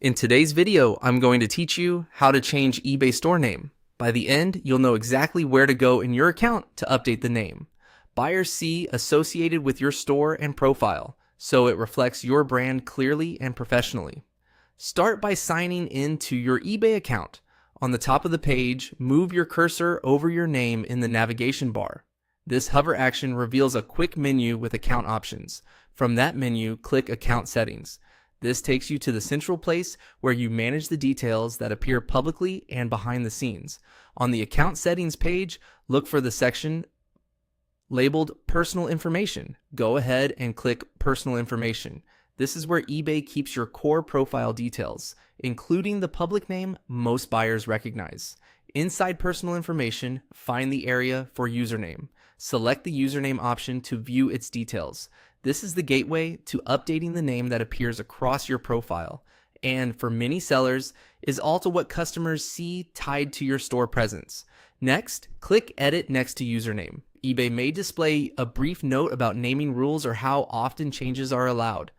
In today's video, I'm going to teach you how to change eBay store name. By the end, you'll know exactly where to go in your account to update the name. Buyers see associated with your store and profile, so it reflects your brand clearly and professionally. Start by signing in to your eBay account. On the top of the page, move your cursor over your name in the navigation bar. This hover action reveals a quick menu with account options. From that menu, click Account Settings. This takes you to the central place where you manage the details that appear publicly and behind the scenes. On the Account Settings page, look for the section labeled Personal Information. Go ahead and click Personal Information. This is where eBay keeps your core profile details, including the public name most buyers recognize. Inside Personal Information, find the area for Username. Select the username option to view its details. This is the gateway to updating the name that appears across your profile, and for many sellers, is also what customers see tied to your store presence. Next, click Edit next to Username. eBay may display a brief note about naming rules or how often changes are allowed.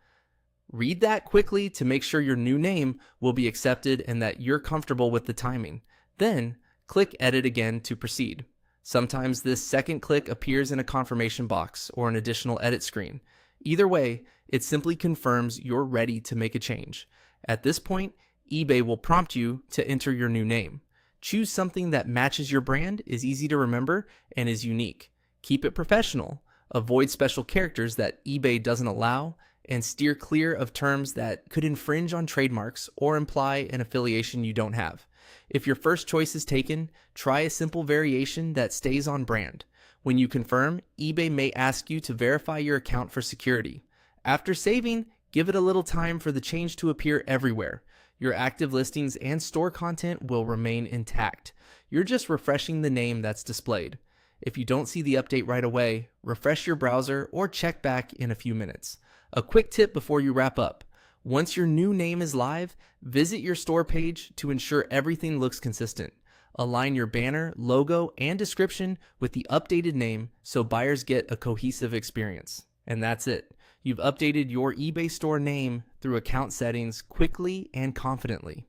Read that quickly to make sure your new name will be accepted and that you're comfortable with the timing. Then, click Edit again to proceed. Sometimes this second click appears in a confirmation box or an additional edit screen. Either way, it simply confirms you're ready to make a change. At this point, eBay will prompt you to enter your new name. Choose something that matches your brand, is easy to remember, and is unique. Keep it professional. Avoid special characters that eBay doesn't allow, and steer clear of terms that could infringe on trademarks or imply an affiliation you don't have. If your first choice is taken, try a simple variation that stays on brand. When you confirm, eBay may ask you to verify your account for security. After saving, give it a little time for the change to appear everywhere. Your active listings and store content will remain intact. You're just refreshing the name that's displayed. If you don't see the update right away, refresh your browser or check back in a few minutes. A quick tip before you wrap up. Once your new name is live, visit your store page to ensure everything looks consistent. Align your banner, logo, and description with the updated name so buyers get a cohesive experience. And that's it. You've updated your eBay store name through account settings quickly and confidently.